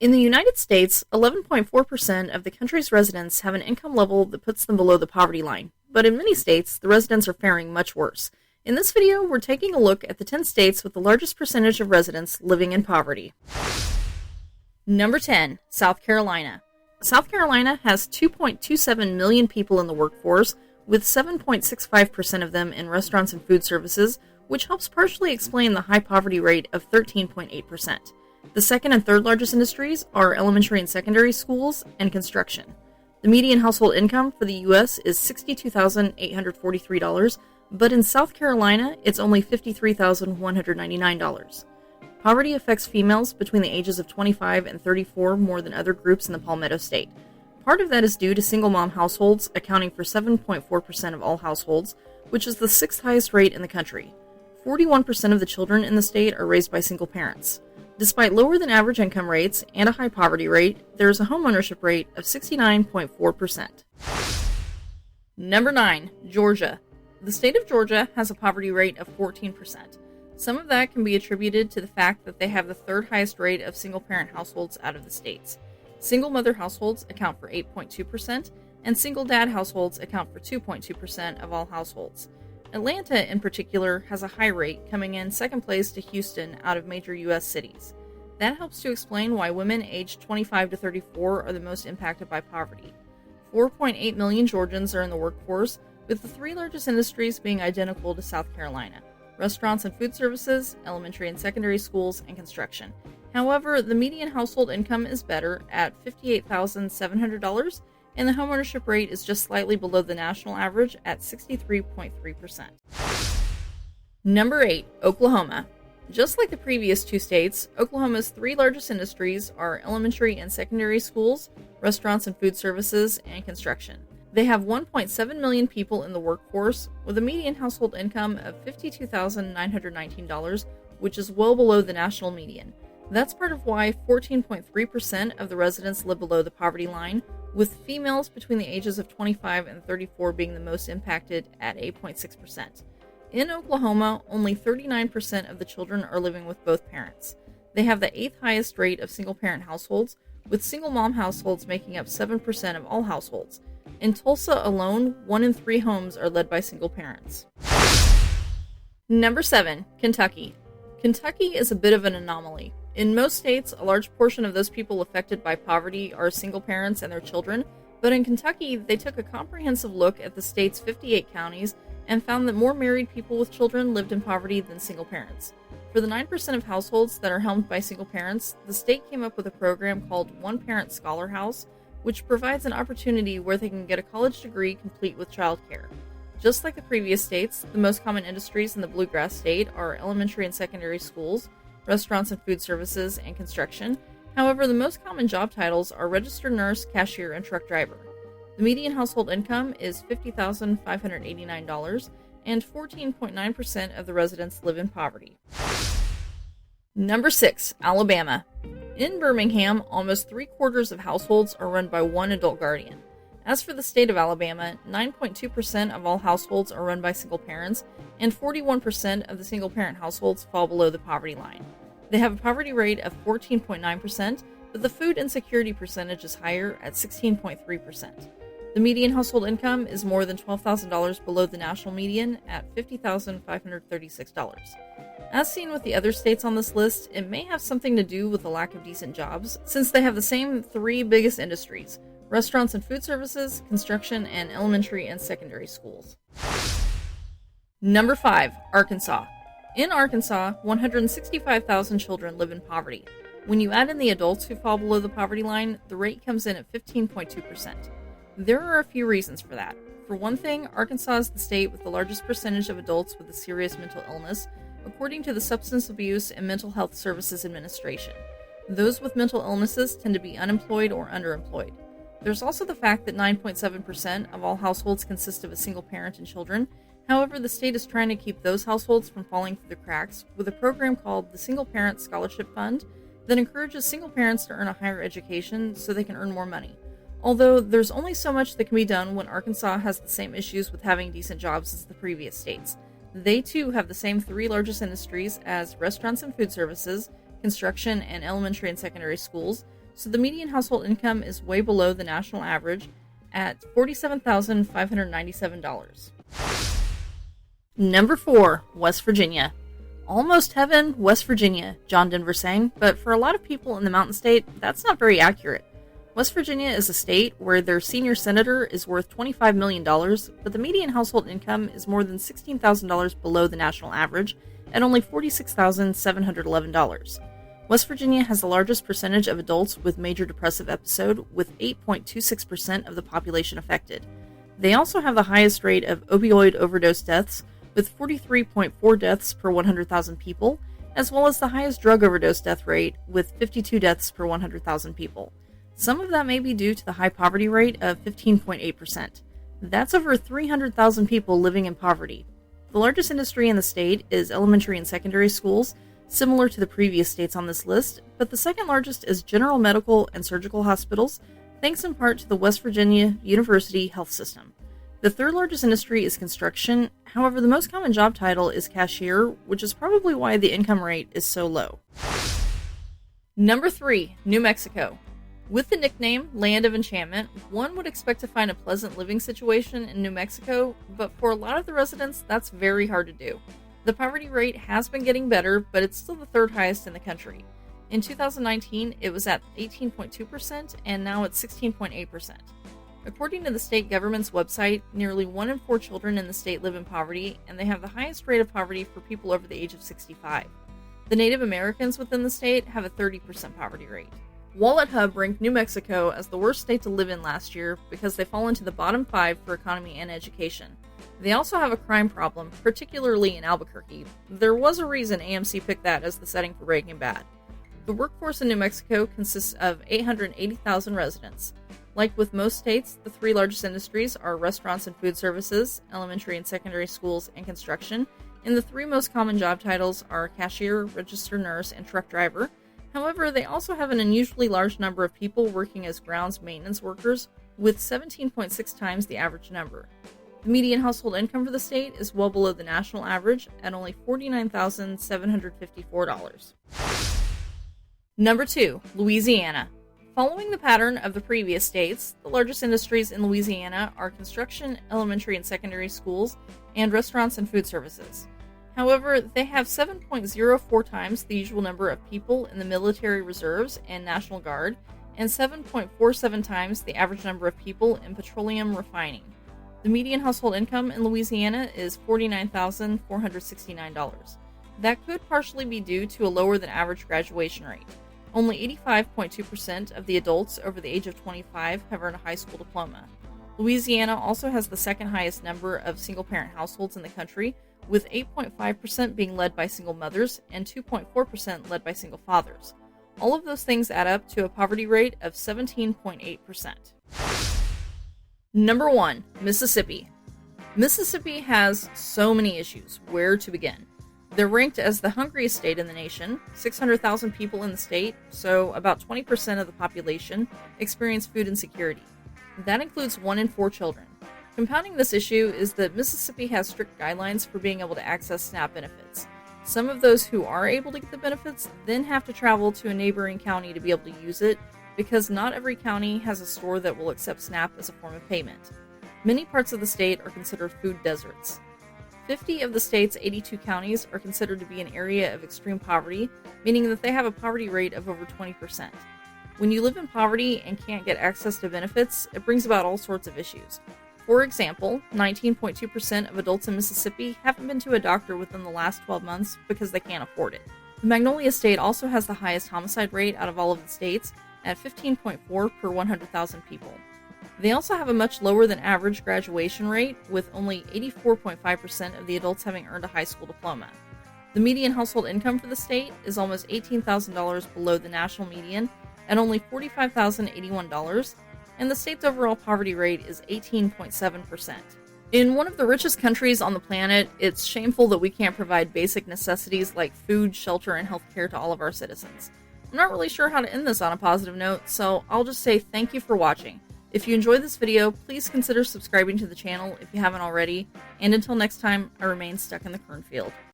In the United States, 11.4% of the country's residents have an income level that puts them below the poverty line, but in many states, the residents are faring much worse. In this video, we're taking a look at the 10 states with the largest percentage of residents living in poverty. Number 10, South Carolina. South Carolina has 2.27 million people in the workforce, with 7.65% of them in restaurants and food services, which helps partially explain the high poverty rate of 13.8%. The second and third largest industries are elementary and secondary schools and construction. The median household income for the U.S. is $62,843, but in South Carolina, it's only $53,199. Poverty affects females between the ages of 25 and 34 more than other groups in the Palmetto State. Part of that is due to single-mom households accounting for 7.4% of all households, which is the sixth highest rate in the country. 41% of the children in the state are raised by single parents. Despite lower than average income rates and a high poverty rate, there is a homeownership rate of 69.4%. Number 9, Georgia. The state of Georgia has a poverty rate of 14%. Some of that can be attributed to the fact that they have the third highest rate of single-parent households out of the states. Single-mother households account for 8.2%, and single-dad households account for 2.2% of all households. Atlanta, in particular, has a high rate, coming in second place to Houston out of major U.S. cities. That helps to explain why women aged 25 to 34 are the most impacted by poverty. 4.8 million Georgians are in the workforce, with the three largest industries being identical to South Carolina: restaurants and food services, elementary and secondary schools, and construction. However, the median household income is better at $58,700, and the homeownership rate is just slightly below the national average at 63.3%. Number 8, Oklahoma. Just like the previous two states, Oklahoma's three largest industries are elementary and secondary schools, restaurants and food services, and construction. They have 1.7 million people in the workforce, with a median household income of $52,919, which is well below the national median. That's part of why 14.3% of the residents live below the poverty line, with females between the ages of 25 and 34 being the most impacted at 8.6%. In Oklahoma, only 39% of the children are living with both parents. They have the 8th highest rate of single-parent households, with single-mom households making up 7% of all households. In Tulsa alone, 1 in 3 homes are led by single parents. Number 7, Kentucky. Kentucky is a bit of an anomaly. In most states, a large portion of those people affected by poverty are single parents and their children, but in Kentucky, they took a comprehensive look at the state's 58 counties and found that more married people with children lived in poverty than single parents. For the 9% of households that are helmed by single parents, the state came up with a program called One Parent Scholar House, which provides an opportunity where they can get a college degree complete with childcare. Just like the previous states, the most common industries in the Bluegrass State are elementary and secondary schools, restaurants and food services, and construction. However, the most common job titles are registered nurse, cashier, and truck driver. The median household income is $50,589, and 14.9% of the residents live in poverty. Number 6, Alabama. In Birmingham, almost 3/4 of households are run by one adult guardian. As for the state of Alabama, 9.2% of all households are run by single parents, and 41% of the single-parent households fall below the poverty line. They have a poverty rate of 14.9%, but the food insecurity percentage is higher at 16.3%. The median household income is more than $12,000 below the national median at $50,536. As seen with the other states on this list, it may have something to do with the lack of decent jobs, since they have the same three biggest industries: restaurants and food services, construction, and elementary and secondary schools. Number 5, Arkansas. In Arkansas, 165,000 children live in poverty. When you add in the adults who fall below the poverty line, the rate comes in at 15.2%. There are a few reasons for that. For one thing, Arkansas is the state with the largest percentage of adults with a serious mental illness, according to the Substance Abuse and Mental Health Services Administration. Those with mental illnesses tend to be unemployed or underemployed. There's also the fact that 9.7% of all households consist of a single parent and children. However, the state is trying to keep those households from falling through the cracks with a program called the Single Parent Scholarship Fund that encourages single parents to earn a higher education so they can earn more money. Although there's only so much that can be done when Arkansas has the same issues with having decent jobs as the previous states. They too have the same three largest industries as restaurants and food services, construction, and elementary and secondary schools, So the median household income is way below the national average at $47,597. Number 4, West Virginia. Almost heaven, West Virginia, John Denver sang, but for a lot of people in the Mountain State, that's not very accurate. West Virginia is a state where their senior senator is worth $25 million, but the median household income is more than $16,000 below the national average at only $46,711. West Virginia has the largest percentage of adults with major depressive episode, with 8.26% of the population affected. They also have the highest rate of opioid overdose deaths, with 43.4 deaths per 100,000 people, as well as the highest drug overdose death rate, with 52 deaths per 100,000 people. Some of that may be due to the high poverty rate of 15.8%. That's over 300,000 people living in poverty. The largest industry in the state is elementary and secondary schools, similar to the previous states on this list, but the second largest is general medical and surgical hospitals, thanks in part to the West Virginia University Health System. The third largest industry is construction. However, the most common job title is cashier, which is probably why the income rate is so low. Number 3, New Mexico. With the nickname Land of Enchantment, one would expect to find a pleasant living situation in New Mexico, but for a lot of the residents, that's very hard to do. The poverty rate has been getting better, but it's still the third highest in the country. In 2019, it was at 18.2%, and now it's 16.8%. According to the state government's website, nearly 1 in 4 children in the state live in poverty, and they have the highest rate of poverty for people over the age of 65. The Native Americans within the state have a 30% poverty rate. Wallet Hub ranked New Mexico as the worst state to live in last year because they fall into the bottom 5 for economy and education. They also have a crime problem, particularly in Albuquerque. There was a reason AMC picked that as the setting for Breaking Bad. The workforce in New Mexico consists of 880,000 residents. Like with most states, the 3 largest industries are restaurants and food services, elementary and secondary schools, and construction, and the 3 most common job titles are cashier, registered nurse, and truck driver. However, they also have an unusually large number of people working as grounds maintenance workers, with 17.6 times the average number. The median household income for the state is well below the national average at only $49,754. Number 2, Louisiana. Following the pattern of the previous states, the largest industries in Louisiana are construction, elementary and secondary schools, and restaurants and food services. However, they have 7.04 times the usual number of people in the military reserves and National Guard, and 7.47 times the average number of people in petroleum refining. The median household income in Louisiana is $49,469. That could partially be due to a lower than average graduation rate. Only 85.2% of the adults over the age of 25 have earned a high school diploma. Louisiana also has the second highest number of single-parent households in the country, with 8.5% being led by single mothers and 2.4% led by single fathers. All of those things add up to a poverty rate of 17.8%. Number 1, Mississippi. Mississippi has so many issues. Where to begin? They're ranked as the hungriest state in the nation. 600,000 people in the state, so about 20% of the population, experience food insecurity. That includes 1 in 4 children. Compounding this issue is that Mississippi has strict guidelines for being able to access SNAP benefits. Some of those who are able to get the benefits then have to travel to a neighboring county to be able to use it, because not every county has a store that will accept SNAP as a form of payment. Many parts of the state are considered food deserts. 50 of the state's 82 counties are considered to be an area of extreme poverty, meaning that they have a poverty rate of over 20%. When you live in poverty and can't get access to benefits, it brings about all sorts of issues. For example, 19.2% of adults in Mississippi haven't been to a doctor within the last 12 months because they can't afford it. The Magnolia State also has the highest homicide rate out of all of the states at 15.4 per 100,000 people. They also have a much lower than average graduation rate, with only 84.5% of the adults having earned a high school diploma. The median household income for the state is almost $18,000 below the national median at only $45,081, and the state's overall poverty rate is 18.7%. In one of the richest countries on the planet, it's shameful that we can't provide basic necessities like food, shelter, and healthcare to all of our citizens. I'm not really sure how to end this on a positive note, so I'll just say thank you for watching. If you enjoyed this video, please consider subscribing to the channel if you haven't already, and until next time, I remain stuck in the cornfield.